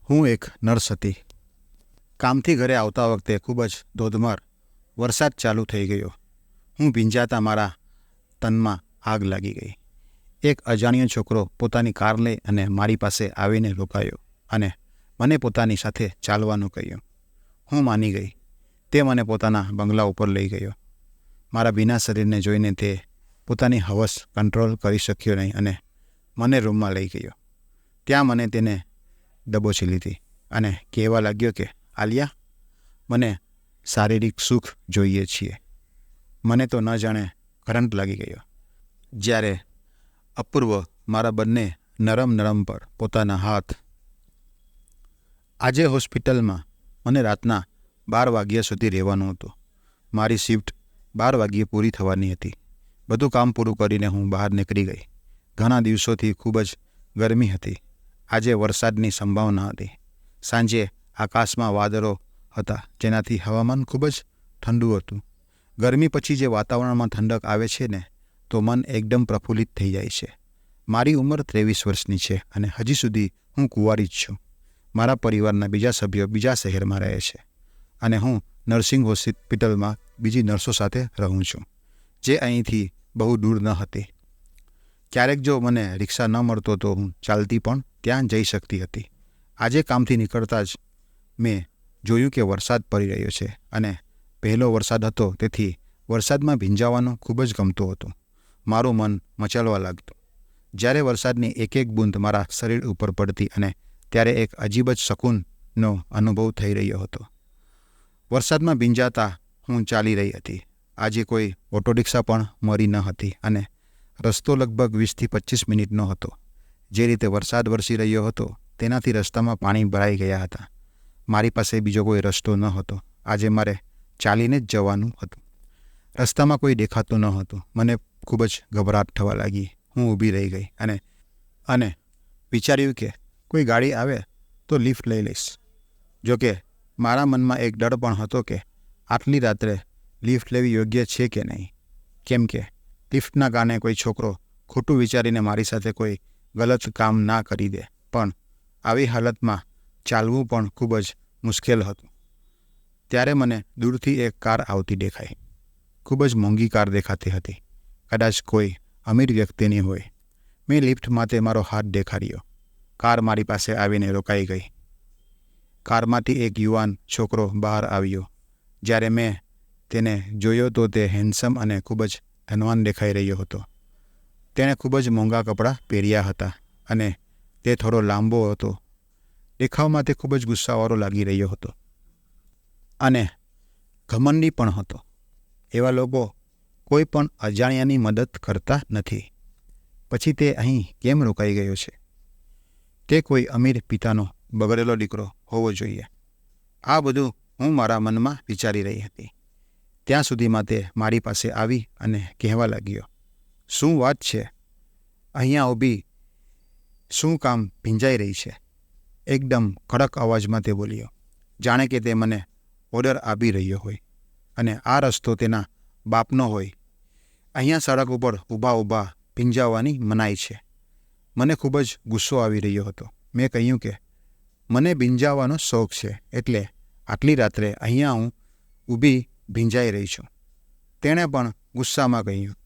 હું એક નર્સ હતી. કામથી ઘરે આવતા વખતે ખૂબ જ ધોધમાર વરસાદ ચાલુ થઈ ગયો. હું ભીંજાતા મારા તનમાં આગ લાગી ગઈ. એક અજાણ્યો છોકરો પોતાની કાર લઈ અને મારી પાસે આવીને રોકાયો અને મને પોતાની સાથે ચાલવાનું કહ્યું. હું માની ગઈ. તે મને પોતાના બંગલા ઉપર લઈ ગયો. મારા ભીના શરીરને જોઈને તે પોતાની હવસ કંટ્રોલ કરી શક્યો નહીં અને મને રૂમમાં લઈ ગયો. ત્યાં મને તેને દબોચી લીધી અને કહેવા લાગ્યો કે આલિયા, મને શારીરિક સુખ જોઈએ છીએ. મને તો ન જાણે કરંટ લાગી ગયો જ્યારે અપૂર્વ મારા બંને નરમ પર પોતાના હાથ. આજે હોસ્પિટલમાં મને રાતના 12 વાગ્યા સુધી રહેવાનું હતું. મારી શિફ્ટ 12 વાગ્યે પૂરી થવાની હતી. બધું કામ પૂરું કરીને હું બહાર નીકળી ગઈ. ઘણા દિવસોથી ખૂબ જ ગરમી હતી. આજે વરસાદની સંભાવના હતી. સાંજે આકાશમાં વાદળો હતા જેનાથી હવામાન ખૂબ જ ઠંડુ હતું. ગરમી પછી જે વાતાવરણમાં ઠંડક આવે છે ને, તો મન એકદમ પ્રફુલ્લિત થઈ જાય છે. મારી ઉંમર 23 વર્ષની છે અને હજી સુધી હું કુંવારી જ છું. મારા પરિવારના બીજા સભ્યો બીજા શહેરમાં રહે છે અને હું નર્સિંગ હોસ્પિટલમાં બીજી નર્સો સાથે રહું છું, જે અહીંથી બહુ દૂર ન હતી. ક્યારેક જો મને રિક્ષા ન મળતો તો હું ચાલતી પણ ત્યાં જઈ શકતી હતી. આજે કામથી નીકળતા જ મેં જોયું કે વરસાદ પડી રહ્યો છે અને પહેલો વરસાદ હતો, તેથી વરસાદમાં ભીંજાવાનું ખૂબ જ ગમતું હતું. મારું મન મચલવા લાગતું. જ્યારે વરસાદની એક બૂંદ મારા શરીર ઉપર પડતી અને ત્યારે એક અજીબ જ શકૂનનો અનુભવ થઈ રહ્યો હતો. વરસાદમાં ભીંજાતા હું ચાલી રહી હતી. આજે કોઈ ઓટો રિક્ષા પણ મળી ન હતી અને રસ્તો લગભગ 20થી 25 મિનિટનો હતો. જે રીતે વરસાદ વરસી રહ્યો હતો તેનાથી રસ્તામાં પાણી ભરાઈ ગયા હતા. મારી પાસે બીજો કોઈ રસ્તો ન હતો. આજે મારે ચાલીને જ જવાનું હતું. રસ્તામાં કોઈ દેખાતું ન હતું. મને ખૂબ જ ગભરાટ થવા લાગી. હું ઊભી રહી ગઈ અને વિચાર્યું કે કોઈ ગાડી આવે તો લિફ્ટ લઈ લઈશ. જોકે મારા મનમાં એક ડર પણ હતો કે આટલી રાત્રે લિફ્ટ લેવી યોગ્ય છે કે નહીં, કેમ કે લિફ્ટના કારણે કોઈ છોકરો ખોટું વિચારીને મારી સાથે કોઈ ગલત કામ ના કરી દે. પણ આવી હાલતમાં ચાલવું પણ ખૂબ જ મુશ્કેલ હતું. ત્યારે મને દૂરથી એક કાર આવતી દેખાઈ. ખૂબ જ મોંઘી કાર દેખાતી હતી. કદાચ કોઈ અમીર વ્યક્તિની હોય. મેં લિફ્ટ માટે મારો હાથ દેખાડ્યો. કાર મારી પાસે આવીને રોકાઈ ગઈ. કારમાંથી એક યુવાન છોકરો બહાર આવ્યો. જ્યારે મેં તેને જોયો તો તે હેન્ડસમ અને ખૂબ જ ધનવાન દેખાઈ રહ્યો હતો. તેણે ખૂબ જ મોંઘા કપડાં પહેર્યા હતા અને તે થોડો લાંબો હતો. દેખાવમાં તે ખૂબ જ ગુસ્સાવાળો લાગી રહ્યો હતો અને ઘમંડી પણ હતો. એવા લોકો કોઈ પણ અજાણ્યાની મદદ કરતા નથી. પછી તે અહીં કેમ રોકાઈ ગયો છે? તે કોઈ અમીર પિતાનો બગડેલો દીકરો હોવો જોઈએ. આ બધું હું મારા મનમાં વિચારી રહી હતી. ત્યાં સુધીમાં તે મારી પાસે આવી અને કહેવા લાગ્યો, શું વાત છે? અહીંયા ઊભી શું કામ ભીંજાઈ રહી છે? એકદમ કડક અવાજમાં તે બોલ્યો, જાણે કે તે મને ઓર્ડર આપી રહ્યો હોય અને આ રસ્તો તેના બાપનો હોય. અહીંયા સડક ઉપર ઊભા ભીંજાવવાની મનાઈ છે. મને ખૂબ જ ગુસ્સો આવી રહ્યો હતો. મેં કહ્યું કે મને ભીંજાવવાનો શોખ છે, એટલે આટલી રાત્રે અહીંયા હું ઊભી ભીંજાઈ રહી છું. તેણે પણ ગુસ્સામાં કહ્યું,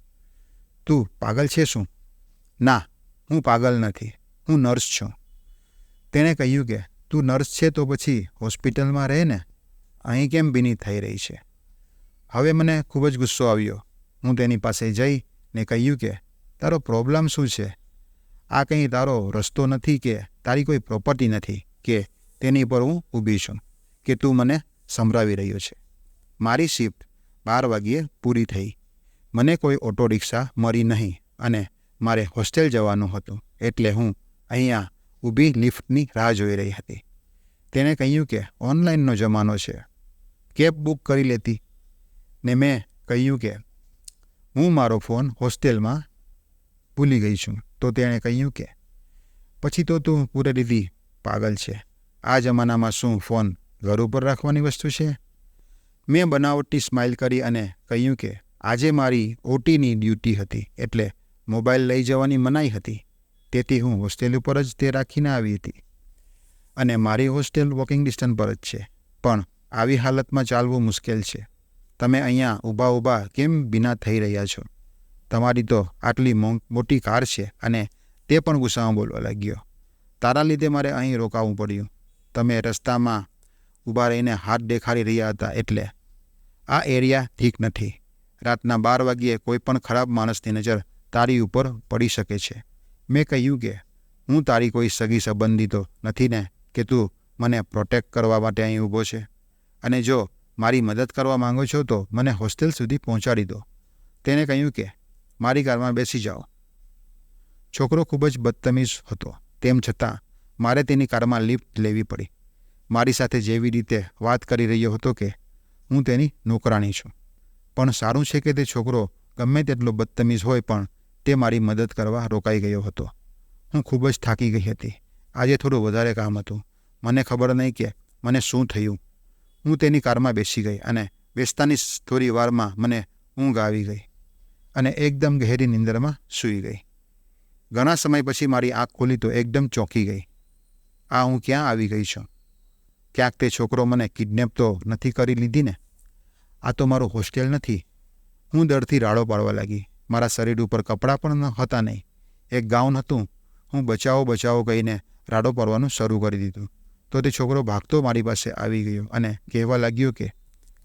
તું પાગલ છે શું? ના, હું પાગલ નથી. હું નર્સ છું. તેણે કહ્યું કે તું નર્સ છે તો પછી હોસ્પિટલમાં રહે ને, અહીં કેમ ભીની થઈ રહી છે? હવે મને ખૂબ જ ગુસ્સો આવ્યો. હું તેની પાસે જઈને કહ્યું કે તારો પ્રોબ્લેમ શું છે? આ કંઈ તારો રસ્તો નથી કે તારી કોઈ પ્રોપર્ટી નથી કે તેની પર હું ઊભી છું કે તું મને સંભળાવી રહ્યો છે. મારી શિફ્ટ 12 વાગ્યે પૂરી થઈ. મને કોઈ ઓટો રિક્ષા મળી નહીં અને મારે હોસ્ટેલ જવાનું હતું, એટલે હું અહીંયા ઊભી લિફ્ટની રાહ જોઈ રહી હતી. તેણે કહ્યું કે ઓનલાઈનનો જમાનો છે, કેબ બુક કરી લેતી. ને મેં કહ્યું કે હું મારો ફોન હોસ્ટેલમાં ભૂલી ગઈ છું. તો તેણે કહ્યું કે પછી તો તું પૂરેરીથી પાગલ છે. આ જમાનામાં શું ફોન ઘર ઉપર રાખવાની વસ્તુ છે? મેં બનાવટી સ્માઇલ કરી અને કહ્યું કે આજે મારી ઓટીની ડ્યુટી હતી, એટલે મોબાઈલ લઈ જવાની મનાઈ હતી. તેથી હું હોસ્ટેલ ઉપર જ તે રાખીને આવી હતી. અને મારી હોસ્ટેલ વોકિંગ ડિસ્ટન્સ પર જ છે, પણ આવી હાલતમાં ચાલવું મુશ્કેલ છે. તમે અહીંયા ઊભા ઊભા કેમ ભીના થઈ રહ્યા છો? તમારી તો આટલી મોટી કાર છે. અને તે પણ ગુસ્સામાં બોલવા લાગ્યો. તારા લીધે મારે અહીં રોકાવું પડ્યું. તમે રસ્તામાં ઊભા રહીને હાથ દેખાડી રહ્યા હતા એટલે. આ એરિયા ઠીક નથી. રાતના 12 વાગ્યે કોઈ પણ ખરાબ માણસની નજર તારી ઉપર પડી શકે છે. મેં કહ્યું કે હું તારી કોઈ સગી સંબંધી તો નથી ને કે તું મને પ્રોટેક્ટ કરવા માટે અહીં ઊભો છે. અને જો મારી મદદ કરવા માંગો છો તો મને હોસ્ટેલ સુધી પહોંચાડી દો. તેણે કહ્યું કે મારી કારમાં બેસી જાઓ. છોકરો ખૂબ જ બદતમીઝ હતો. તેમ છતાં મારે તેની કારમાં લિફ્ટ લેવી પડી. મારી સાથે જેવી રીતે વાત કરી રહ્યો હતો કે હું તેની નોકરાણી છું. પણ સારું છે કે તે છોકરો ગમે તેટલો બદતમીઝ હોય પણ તે મારી મદદ કરવા રોકાઈ ગયો હતો. હું ખૂબ જ થાકી ગઈ હતી. આજે થોડું વધારે કામ હતું. મને ખબર નહીં કે મને શું થયું. હું તેની કારમાં બેસી ગઈ અને બેસતાની થોડી વારમાં મને ઊંઘ આવી ગઈ અને એકદમ ગહેરી નિંદરમાં સૂઈ ગઈ. ઘણા સમય પછી મારી આંખ ખોલી તો એકદમ ચોંકી ગઈ. આ હું ક્યાં આવી ગઈ છું? ક્યાંક તે છોકરો મને કિડનેપ તો નથી કરી લીધી ને? આ તો મારું હોસ્ટેલ નથી. હું ડરથી રાડો પાડવા લાગી. મારા શરીર ઉપર કપડાં પણ હતા નહીં. એક ગાઉન હતું. હું બચાવો બચાવો કહીને રાડો પાડવાનું શરૂ કરી દીધું. તો તે છોકરો ભાગતો મારી પાસે આવી ગયો અને કહેવા લાગ્યો કે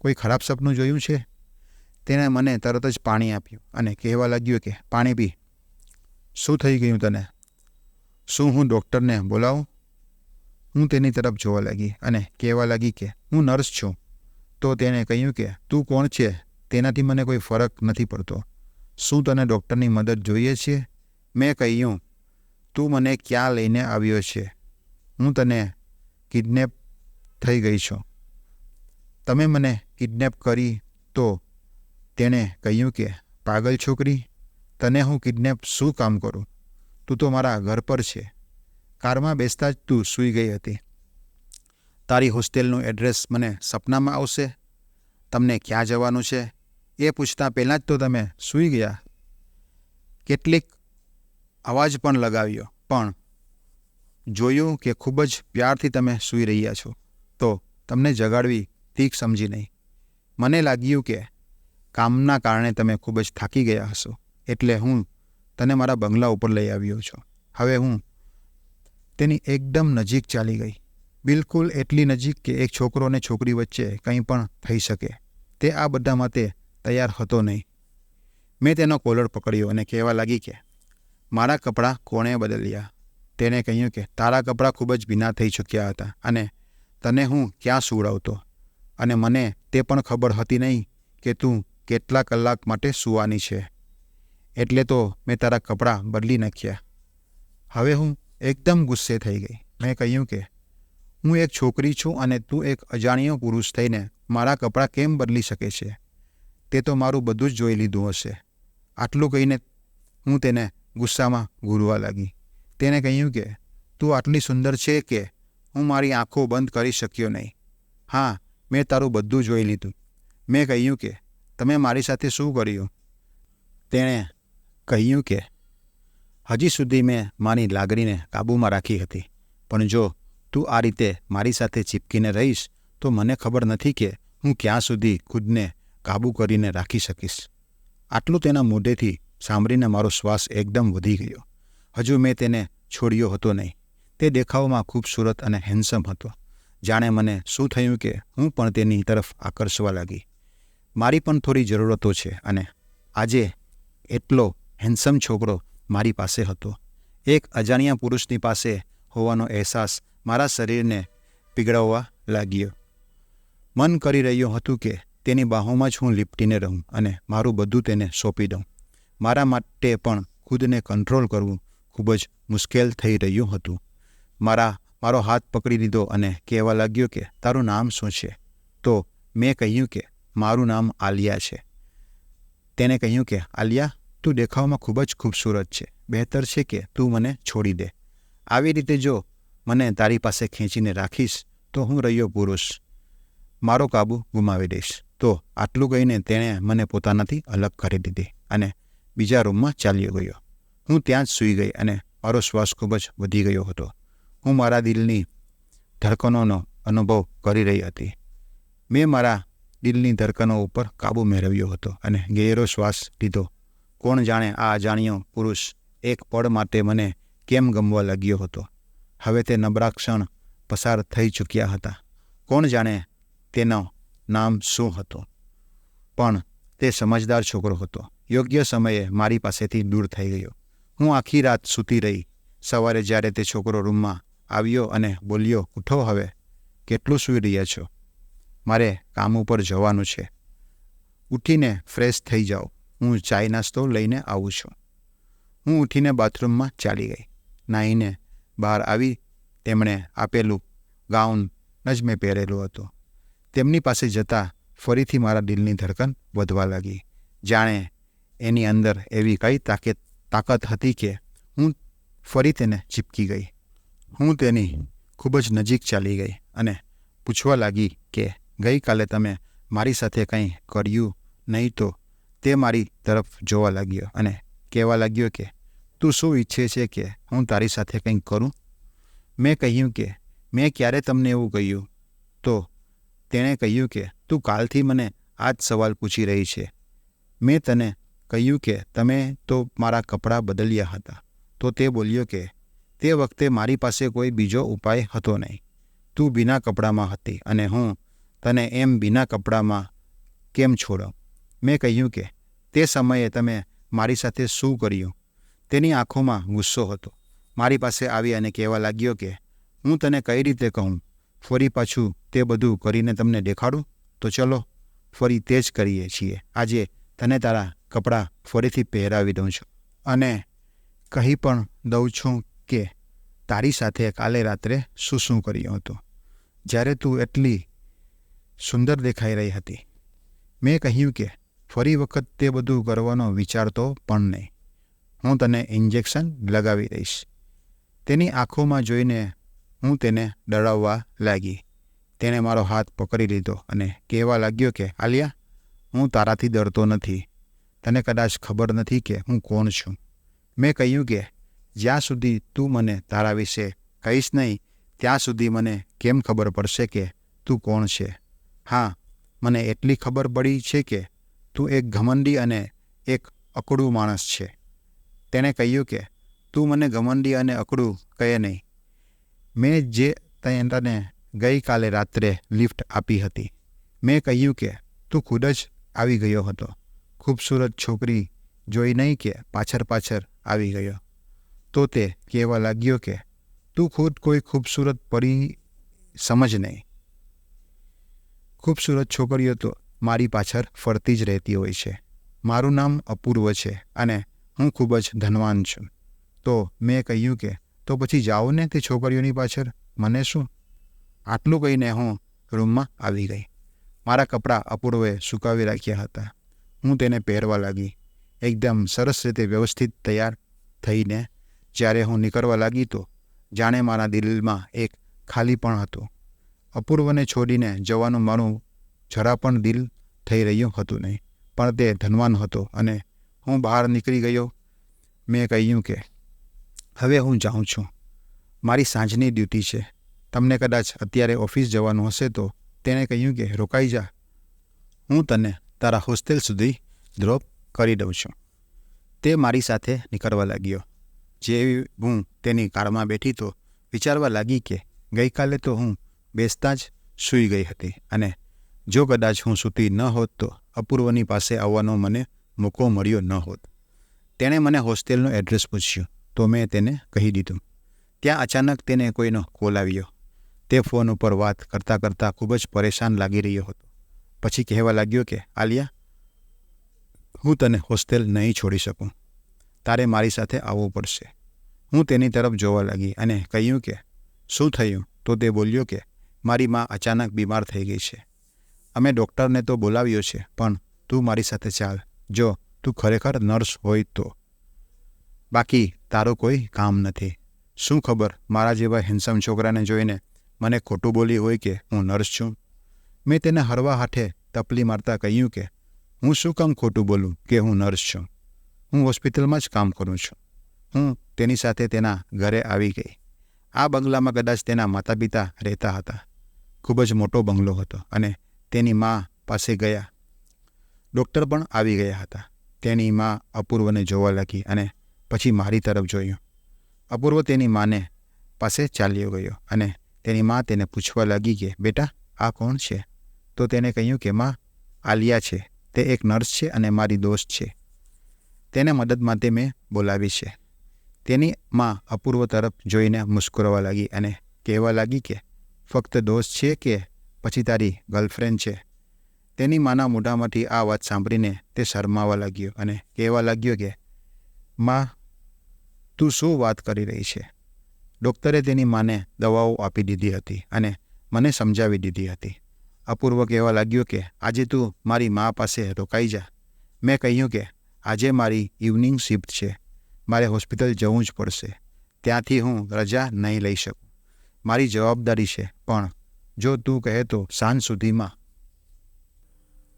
કોઈ ખરાબ સપનું જોયું છે? તેણે મને તરત જ પાણી આપ્યું અને કહેવા લાગ્યો કે પાણી પી. શું થઈ ગયું તને? શું હું ડૉક્ટરને બોલાવું? હું તેની તરફ જોવા લાગી અને કહેવા લાગી કે હું નર્સ છું. તો તેણે કહ્યું કે તું કોણ છે? તેનાથી મને કોઈ ફરક નથી પડતો. શું તને ડૉક્ટરની મદદ જોઈએ છે? મેં કહ્યું તું મને ક્યાં લઈને આવ્યો છે? હું તને કિડનેપ થઈ ગઈ છું. તમે મને કિડનેપ કરી. તો તેણે કહ્યું કે પાગલ છોકરી, તને હું કિડનેપ શું કામ કરું? તું તો મારા ઘર પર છે. કારમાં બેસતા જ તું સૂઈ ગઈ હતી. તારી હોસ્ટેલનું એડ્રેસ મને સપનામાં આવશે? તમને ક્યાં જવાનું છે એ પૂછતા પહેલાં જ તો તમે સૂઈ ગયા. કેટલીક અવાજ પણ લગાવ્યો પણ જોયું કે ખૂબ જ પ્યારથી તમે સૂઈ રહ્યા છો તો તમને જગાડવી ઠીક સમજી નહીં. મને લાગ્યું કે કામના કારણે તમે ખૂબ જ થાકી ગયા હશો એટલે હું તને મારા બંગલા ઉપર લઈ આવ્યો છું. હવે હું તેની એકદમ નજીક ચાલી ગઈ. બિલકુલ એટલી નજીક કે એક છોકરો અને છોકરી વચ્ચે કંઈ પણ થઈ શકે. તે આ બધા માટે તૈયાર હતો નહીં. મેં તેનો કોલર પકડ્યો અને કહેવા લાગી કે મારા કપડાં કોણે બદલ્યા? તેણે કહ્યું કે તારા કપડાં ખૂબ જ ભીના થઈ ચૂક્યા હતા અને તને હું ક્યાં સુવડાવતો અને મને તે પણ ખબર હતી નહીં કે તું કેટલા કલાક માટે સૂવાની છે. એટલે તો મેં તારા કપડાં બદલી નાખ્યા. હવે હું એકદમ ગુસ્સે થઈ ગઈ. મેં કહ્યું કે હું એક છોકરી છું અને તું એક અજાણ્યો પુરુષ થઈને મારા કપડાં કેમ બદલી શકે છે? તે તો મારું બધું જ જોઈ લીધું હશે. આટલું કહીને હું તેને ગુસ્સામાં ઘૂરવા લાગી. તેણે કહ્યું કે તું આટલી સુંદર છે કે હું મારી આંખો બંધ કરી શક્યો નહીં. હા, મેં તારું બધું જોઈ લીધું. મેં કહ્યું કે તમે મારી સાથે શું કર્યું? તેણે કહ્યું કે હજી સુધી મેં મારી લાગણીને કાબૂમાં રાખી હતી, પણ જો તું આ રીતે મારી સાથે ચીપકીને રહીશ તો મને ખબર નથી કે હું ક્યાં સુધી ખુદને કાબૂ કરીને રાખી શકીશ. આટલું તેના મોઢેથી સાંભળીને મારો શ્વાસ એકદમ વધી ગયો. હજુ મેં તેને છોડ્યો હતો નહીં. તે દેખાવમાં ખૂબસૂરત અને હેન્ડસમ હતો. જાણે મને શું થયું કે હું પણ તેની તરફ આકર્ષવા લાગી. મારી પણ થોડી જરૂરતો છે અને આજે એટલો હેન્ડસમ છોકરો મારી પાસે હતો. એક અજાણ્યા પુરુષની પાસે હોવાનો અહેસાસ મારા શરીરને પીગળાવવા લાગ્યો. મન કરી રહ્યું હતું કે તેની બાહોમાં જ હું લીપટીને રહું અને મારું બધું તેને સોંપી દઉં. મારા માટે પણ ખુદને કંટ્રોલ કરવું ખૂબ જ મુશ્કેલ થઈ રહ્યું હતું. મારો હાથ પકડી લીધો અને કહેવા લાગ્યો કે તારું નામ શું છે? તો મેં કહ્યું કે મારું નામ આલિયા છે. તેણે કહ્યું કે આલિયા, તું દેખાવમાં ખૂબ જ ખૂબસૂરત છે. બહેતર છે કે તું મને છોડી દે. આવી રીતે જો મને તારી પાસે ખેંચીને રાખીશ તો હું રહ્યો પુરુષ મારો કાબુ ગુમાવી દઈશ. તો આટલું કહીને તેણે મને પોતાનાથી અલગ કરી દીધી અને બીજા રૂમમાં ચાલ્યો ગયો. હું ત્યાં જ સૂઈ ગઈ અને મારો શ્વાસ ખૂબ જ વધી ગયો હતો. હું મારા દિલની ધડકનોનો અનુભવ કરી રહી હતી. મેં મારા દિલની ધડકનો ઉપર કાબૂ મેળવ્યો હતો અને ગહેરો શ્વાસ લીધો. કોણ જાણે આ અજાણ્યો પુરુષ એક પળ માટે મને કેમ ગમવા લાગ્યો હતો. હવે તે નબળા ક્ષણ પસાર થઈ ચૂક્યા હતા. કોણ જાણે તેનો નામ શું હતો, પણ તે સમજદાર છોકરો હતો. યોગ્ય સમયે મારી પાસેથી દૂર થઈ ગયો. હું આખી રાત સૂતી રહી. સવારે જ્યારે તે છોકરો રૂમમાં આવ્યો અને બોલ્યો, ઉઠો હવે, કેટલું સૂઈ રહ્યા છો? મારે કામ ઉપર જવાનું છે. ઉઠીને ફ્રેશ થઈ જાઓ, હું ચાય નાસ્તો લઈને આવું છું. હું ઉઠીને બાથરૂમમાં ચાલી ગઈ. નાહીને બહાર આવી તેમણે આપેલું ગાઉન જ મેં પહેરેલું હતું. તેમની પાસે જતાં ફરીથી મારા દિલની ધડકન વધવા લાગી. જાણે એની અંદર એવી કઈ તાકાત હતી કે હું ફરી તેને ચીપકી ગઈ. હું તેની ખૂબ જ નજીક ચાલી ગઈ અને પૂછવા લાગી કે ગઈકાલે તમે મારી સાથે કંઈ કર્યું નહીં? તો તે મારી તરફ જોવા લાગ્યો અને કહેવા લાગ્યો કે તું શું ઈચ્છે છે કે હું તારી સાથે કંઈક કરું? મેં કહ્યું કે મેં ક્યારે તમને એવું કહ્યું? તો તેણે કહ્યું કે તું કાલથી મને આ જ સવાલ પૂછી રહી છે. મેં તને કહ્યું કે તમે તો મારા કપડાં બદલ્યા હતા. તો તે બોલ્યો કે તે વખતે મારી પાસે કોઈ બીજો ઉપાય હતો નહીં. તું બીના કપડામાં હતી અને હું તને એમ બીના કપડામાં કેમ છોડો? મેં કહ્યું કે તે સમયે તમે મારી સાથે શું કર્યું? તેની આંખોમાં ગુસ્સો હતો. મારી પાસે આવી અને કહેવા લાગ્યો કે હું તને કઈ રીતે કહું? ફરી પાછું તે બધું કરીને તમને દેખાડું? તો ચલો ફરી તે જ કરીએ છીએ. આજે તને તારા કપડાં ફરીથી પહેરાવી દઉં છું અને કહી પણ દઉં છું કે તારી સાથે કાલે રાત્રે શું કર્યું હતું, જ્યારે તું એટલી સુંદર દેખાઈ રહી હતી. મેં કહ્યું કે ફરી વખત તે બધું કરવાનો વિચારતો પણ નહીં. હું તને ઇન્જેક્શન લગાવી દઈશ. તેની આંખોમાં જોઈને હું તેને ડરાવવા લાગી. તેણે મારો હાથ પકડી લીધો અને કહેવા લાગ્યો કે આલિયા, હું તારાથી ડરતો નથી. તને કદાચ ખબર નથી કે હું કોણ છું. મેં કહ્યું કે જ્યાં સુધી તું મને તારા વિશે કહીશ નહીં ત્યાં સુધી મને કેમ ખબર પડશે કે તું કોણ છે? હા, મને એટલી ખબર પડી છે કે તું એક ઘમંડી અને એક અકડું માણસ છે. તેણે કહ્યું કે તું મને ઘમંડી અને અકડું કહે નહીં. મેં જે તને ગઈકાલે રાત્રે લિફ્ટ આપી હતી. મેં કહ્યું કે તું ખુદ જ આવી ગયો હતો. ખૂબસૂરત છોકરી જોઈ નહીં કે પાછળ આવી ગયો. તો તે કહેવા લાગ્યો કે તું ખુદ કોઈ ખૂબસૂરત પરી સમજ નહીં. ખૂબસૂરત છોકરીઓ તો મારી પાછળ ફરતી જ રહેતી હોય છે. મારું નામ અપૂર્વ છે અને હું ખૂબ જ ધનવાન છું. તો મેં કહ્યું કે તો પછી જાઓ ને તે છોકરીઓની પાછળ, મને શું? આટલું કહીને હું રૂમમાં આવી ગઈ. મારા કપડાં અપૂર્વે સુકાવી રાખ્યા હતા. હું તેને પહેરવા લાગી. એકદમ સરસ રીતે વ્યવસ્થિત તૈયાર થઈને જ્યારે હું નીકળવા લાગી તો જાણે મારા દિલમાં એક ખાલી પણ હતું. અપૂર્વને છોડીને જવાનું મારું જરા પણ દિલ થઈ રહ્યું હતું નહીં. પણ તે ધનવાન હતો અને હું બહાર નીકળી ગયો. મેં કહ્યું કે હવે હું જાઉં છું. મારી સાંજની ડ્યુટી છે. તમને કદાચ અત્યારે ઓફિસ જવાનું હશે તો તેણે કહ્યું કે રોકાઈ જા, હું તને તારા હોસ્ટેલ સુધી ડ્રોપ કરી દઉં છું. તે મારી સાથે નીકળવા લાગ્યો. જેવી હું તેની કારમાં બેઠી તો વિચારવા લાગી કે ગઈકાલે તો હું બેસતાં જ સૂઈ ગઈ હતી અને જો કદાચ હું સૂતી ન હોત તો અપૂર્વની પાસે આવવાનો મને મોકો મળ્યો ન હોત. તેણે મને હોસ્ટેલનું એડ્રેસ પૂછ્યું તો મેં તેને કહી દીધું. ત્યાં અચાનક તેને કોઈનો કોલ આવ્યો. તે ફોન ઉપર વાત કરતાં ખૂબ જ પરેશાન લાગી રહ્યો હતો. પછી કહેવા લાગ્યો કે આલિયા, હું તને હોસ્ટેલ નહીં છોડી શકું. તારે મારી સાથે આવવું પડશે. હું તેની તરફ જોવા લાગી અને કહ્યું કે શું થયું? તો તે બોલ્યો કે મારી માં અચાનક બીમાર થઈ ગઈ છે. અમે ડૉક્ટરને તો બોલાવ્યો છે, પણ તું મારી સાથે ચાલ જો તું ખરેખર નર્સ હોય તો. બાકી તારું કોઈ કામ નથી. શું ખબર મારા જેવા હેન્ડસમ છોકરાને જોઈને મને ખોટું બોલી હોય કે હું નર્સ છું. મેં તેને હળવા હાથે તપલી મારતા કહ્યું કે હું શું કામ ખોટું બોલું કે હું નર્સ છું? હું હોસ્પિટલમાં જ કામ કરું છું. હું તેની સાથે તેના ઘરે આવી ગઈ. આ બંગલામાં કદાચ તેના માતા પિતા રહેતા હતા. ખૂબ જ મોટો બંગલો હતો અને તેની મા પાસે ગયા. ડૉક્ટર પણ આવી ગયા હતા. તેની મા અપૂર્વને જોવા લાગી અને પછી મારી તરફ જોયું. અપૂર્વ તેની માને પાસે ચાલ્યો ગયો અને તેની મા તેને પૂછવા લાગી કે બેટા આ કોણ છે? તો તેને કહ્યું કે માં, આલિયા છે. તે એક નર્સ છે અને મારી દોસ્ત છે. તેને મદદ માટે મેં બોલાવી છે. તેની મા અપૂર્વ તરફ જોઈને મુસ્કરાવા લાગી અને કહેવા લાગી કે ફક્ત દોસ્ત છે કે પછી તારી ગર્લફ્રેન્ડ છે? તેની માના મોઢામાંથી આ વાત સાંભળીને તે શરમાવા લાગ્યો અને કહેવા લાગ્યો કે માં, તું શું વાત કરી રહી છે? ડૉક્ટરે તેની માને દવાઓ આપી દીધી હતી અને મને સમજાવી દીધી હતી. અપૂર્વ કહેવા લાગ્યો કે આજે તું મારી મા પાસે રોકાઈ જા. મેં કહ્યું કે આજે મારી ઇવનિંગ શિફ્ટ છે. મારે હોસ્પિટલ જવું જ પડશે. ત્યાંથી હું રજા નહીં લઈ શકું. મારી જવાબદારી છે, પણ જો તું કહે તો સાંજ સુધીમાં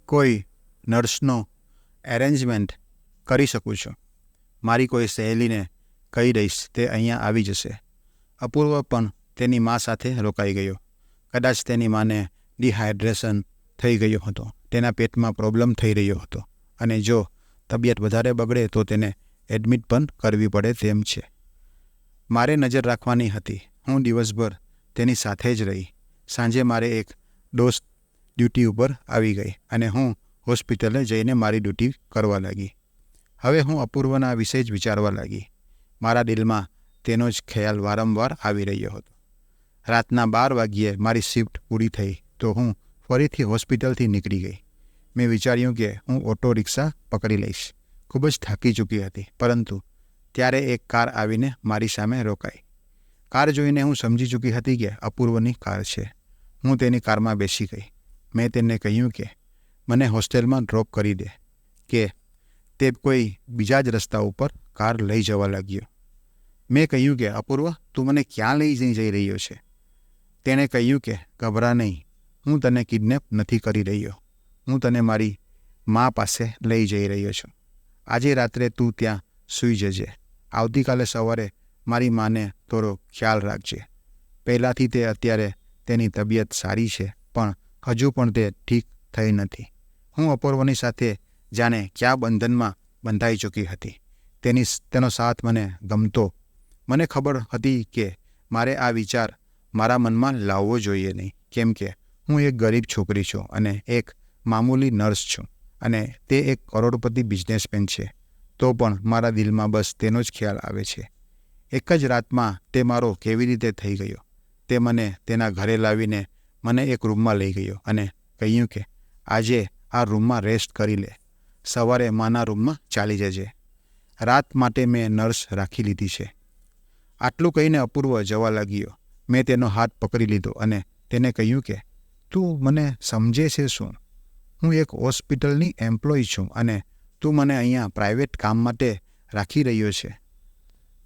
કોઈ નર્સનો એરેન્જમેન્ટ કરી શકું છું. મારી કોઈ સહેલીને કહી દઈશ, તે અહીંયા આવી જશે. અપૂર્વ પણ તેની મા સાથે રોકાઈ ગયો. કદાચ તેની માને ડિહાઇડ્રેશન થઈ ગયો હતો. તેના પેટમાં પ્રોબ્લેમ થઈ રહ્યો હતો અને જો તબિયત વધારે બગડે તો તેને એડમિટ પણ કરવી પડે તેમ છે. મારે નજર રાખવાની હતી. હું દિવસભર તેની સાથે જ રહી. સાંજે મારે એક દોસ્ત ડ્યુટી ઉપર આવી ગઈ અને હું હોસ્પિટલે જઈને મારી ડ્યુટી કરવા લાગી. હવે હું અપૂર્વના વિશે જ વિચારવા લાગી. મારા દિલમાં તેનો જ ખ્યાલ વારંવાર આવી રહ્યો હતો. રાતના 12 વાગ્યે મારી શિફ્ટ પૂરી થઈ તો હું ફરીથી હોસ્પિટલથી નીકળી ગઈ. મેં વિચાર્યું કે હું ઓટો રિક્ષા પકડી લઈશ. ખૂબ જ થાકી ચૂકી હતી, પરંતુ ત્યારે એક કાર આવીને મારી સામે રોકાઈ. કાર જોઈને હું સમજી ચૂકી હતી કે અપૂર્વની કાર છે. હું તેની કારમાં બેસી ગઈ. મેં તેને કહ્યું કે મને હોસ્ટેલમાં ડ્રોપ કરી દે, કે તે કોઈ બીજા જ રસ્તા ઉપર કાર લઈ જવા લાગ્યો. મેં કહ્યું કે અપૂર્વ, તું મને ક્યાં લઈ જઈ રહ્યો છે? તેણે કહ્યું કે ગભરા નહીં, હું તને કિડનેપ નથી કરી રહ્યો. હું તને મારી મા પાસે લઈ જઈ રહ્યો છું. આજે રાત્રે તું ત્યાં સૂઈ જજે. આવતીકાલે સવારે મારી માને થોડો ખ્યાલ રાખજે. પહેલાંથી તે અત્યારે તેની તબિયત સારી છે, પણ હજુ પણ તે ઠીક થઈ નથી. હું અપૂર્વની સાથે જાણે ક્યાં બંધનમાં બંધાઈ ચૂકી હતી. તેનો સાથ મને ગમતો. મને ખબર હતી કે મારે આ વિચાર મારા મનમાં લાવવો જોઈએ નહીં, કેમ કે હું એક ગરીબ છોકરી છું અને એક મામૂલી નર્સ છું અને તે એક કરોડપતિ બિઝનેસમેન છે. તો પણ મારા દિલમાં બસ તેનો જ ખ્યાલ આવે છે. એક જ રાતમાં તે મારો કેવી રીતે થઈ ગયો. તે મને તેના ઘરે લાવીને મને એક રૂમમાં લઈ ગયો અને કહ્યું કે આજે આ રૂમમાં રેસ્ટ કરી લે. સવારે માના રૂમમાં ચાલી જજે. રાત માટે મેં નર્સ રાખી લીધી છે. આટલું કહીને અપૂર્વ જવા લાગ્યો. મેં તેનો હાથ પકડી લીધો અને તેને કહ્યું કે તું મને સમજે છે શું? હું એક હોસ્પિટલની એમ્પ્લોય છું અને તું મને અહીંયા પ્રાઇવેટ કામ માટે રાખી રહ્યો છે.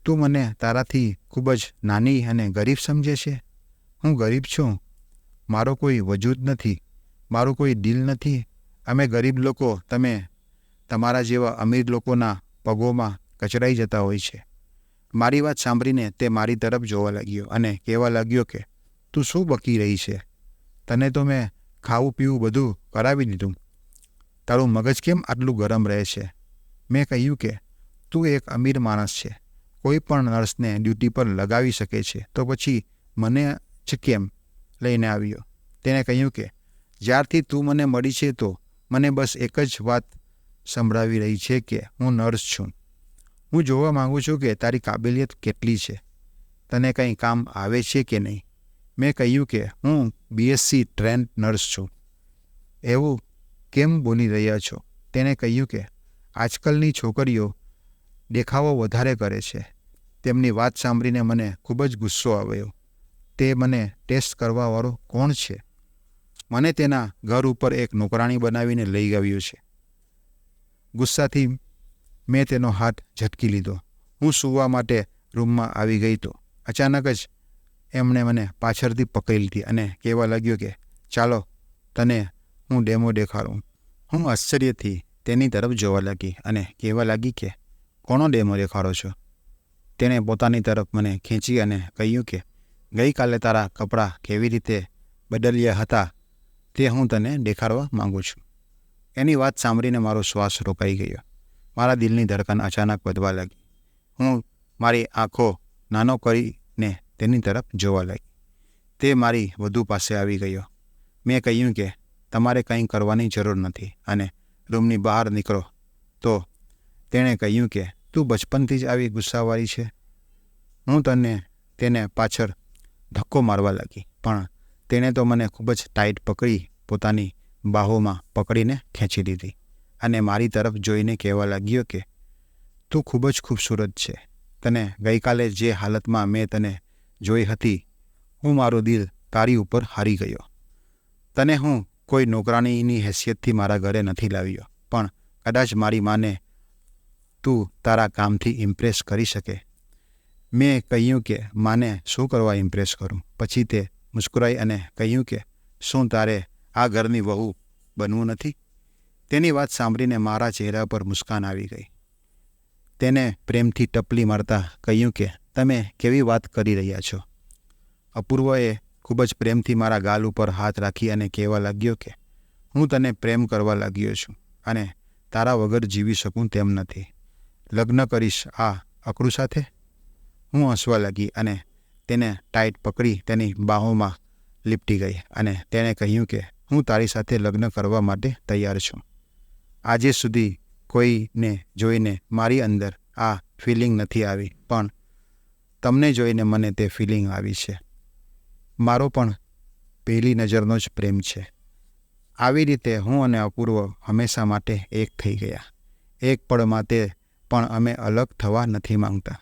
તું મને તારાથી ખૂબ જ નાની અને ગરીબ સમજે છે. હું ગરીબ છું. મારો કોઈ વજૂદ નથી. મારું કોઈ દિલ નથી. અમે ગરીબ લોકો તમે તમારા જેવા અમીર લોકોના પગોમાં કચરાઈ જતા હોય છે. મારી વાત સાંભળીને તે મારી તરફ જોવા લાગ્યો અને કહેવા લાગ્યો કે તું શું બકી રહી છે? તને તો મેં ખાવું પીવું બધું કરાવી દીધું. તારું મગજ કેમ આટલું ગરમ રહે છે? મેં કહ્યું કે તું એક અમીર માણસ છે. કોઈ પણ નર્સને ડ્યુટી પર લગાવી શકે છે, તો પછી મને જ કેમ લઈને આવ્યો? તેણે કહ્યું કે જ્યારથી તું મને મળી છે તો મને બસ એક જ વાત સંભળાવી રહી છે કે હું નર્સ છું. હું જોવા માંગુ છું કે તારી કાબિલિયત કેટલી છે. તને કંઈ કામ આવે છે કે નહીં? મેં કહ્યું કે હું BSc ટ્રેન્ડ નર્સ છું. એવું કેમ બોલી રહ્યા છો? તેણે કહ્યું કે આજકાલની છોકરીઓ દેખાવો વધારે કરે છે. તેમની વાત સાંભળીને મને ખૂબ જ ગુસ્સો આવ્યો. તે મને ટેસ્ટ કરવાવાળો કોણ છે? મને તેના ઘર ઉપર એક નોકરાણી બનાવીને લઈ આવ્યો છે. ગુસ્સાથી મેં તેનો હાથ ઝટકી લીધો. હું સૂવા માટે રૂમમાં આવી ગઈ તો અચાનક જ એમણે મને પાછળથી પકડી લીધી અને કહેવા લાગ્યો કે ચાલો તને હું ડેમો દેખાડું. હું આશ્ચર્યથી તેની તરફ જોવા લાગી અને કહેવા લાગી કે કોનો ડેમો દેખાડો છો? તેણે પોતાની તરફ મને ખેંચી અને કહ્યું કે ગઈકાલે તારા કપડાં કેવી રીતે બદલ્યા હતા તે હું તને દેખાડવા માગું છું. એની વાત સાંભળીને મારો શ્વાસ રોકાઈ ગયો. મારા દિલની ધડકન અચાનક વધવા લાગી. હું મારી આંખો નાનો કરીને તેની તરફ જોવા લાગી. તે મારી વધુ પાસે આવી ગયો. મેં કહ્યું કે તમારે કંઈ કરવાની જરૂર નથી અને રૂમની બહાર નીકળો. તો તેણે કહ્યું કે તું બચપનથી જ આવી ગુસ્સાવાળી છે. હું તેને પાછળ ધક્કો મારવા લાગી, પણ તેણે તો મને ખૂબ જ ટાઈટ પકડી પોતાની બાહોમાં પકડીને ખેંચી લીધી અને મારી તરફ જોઈને કહેવા લાગ્યો કે તું ખૂબ જ ખૂબસૂરત છે. તને ગઈકાલે જે હાલતમાં મેં તને જોઈ હતી, હું મારું દિલ તારી ઉપર હારી ગયો. તને હું કોઈ નોકરાણીની હેસિયતથી મારા ઘરે નથી લાવ્યો, પણ કદાચ મારી માને તું તારા કામથી ઇમ્પ્રેસ કરી શકે. મેં કહ્યું કે માને શું કરવા ઇમ્પ્રેસ કરું. પછી તે મુસ્કુરાઈ અને કહ્યું કે શું તારે આ ઘરની વહુ બનવું નથી? તેની વાત સાંભળીને મારા ચહેરા પર મુસ્કાન આવી ગઈ. તેને પ્રેમથી ટપલી મારતા કહ્યું કે તમે કેવી વાત કરી રહ્યા છો? અપૂર્વએ ખૂબ જ પ્રેમથી મારા ગાલ ઉપર હાથ રાખી અને કહેવા લાગ્યો કે હું તને પ્રેમ કરવા લાગ્યો છું અને તારા વગર જીવી શકું તેમ નથી. લગ્ન કરીશ આ અકળુ સાથે? હું હસવા લાગી અને તેને ટાઈટ પકડી તેની બાહોમાં લીપટી ગઈ અને તેણે કહ્યું કે હું તારી સાથે લગ્ન કરવા માટે તૈયાર છું. આજે સુધી કોઈને જોઈને મારી અંદર આ ફિલિંગ નથી આવી, પણ તમને જોઈને મને તે ફિલિંગ આવી છે. મારો પણ પહેલી નજરનો જ પ્રેમ છે. આવી રીતે હું અને અપૂર્વ હંમેશા માટે એક થઈ ગયા. એક પળ માટે પણ અમે અલગ થવા નથી માંગતા.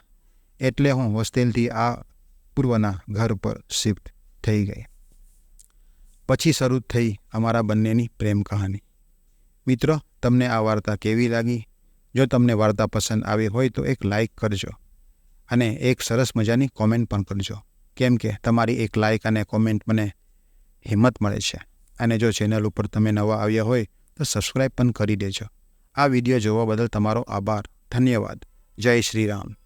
એટલે હું હોસ્ટેલથી આ પૂર્વના ઘર પર શિફ્ટ થઈ ગઈ. પછી શરૂ થઈ અમારા બંનેની પ્રેમ કહાની. મિત્રો, તમને આ વાર્તા કેવી લાગી? જો તમને વાર્તા પસંદ આવી હોય તો એક લાઈક કરજો અને એક સરસ મજાની કોમેન્ટ પણ કરજો, કેમ કે તમારી એક લાઈક અને કોમેન્ટ મને હિંમત મળે છે. અને જો ચેનલ ઉપર તમે નવા આવ્યા હોય તો સબસ્ક્રાઈબ પણ કરી દેજો. આ વિડીયો જોવા બદલ તમારો આભાર. ધન્યવાદ. જય શ્રી રામ.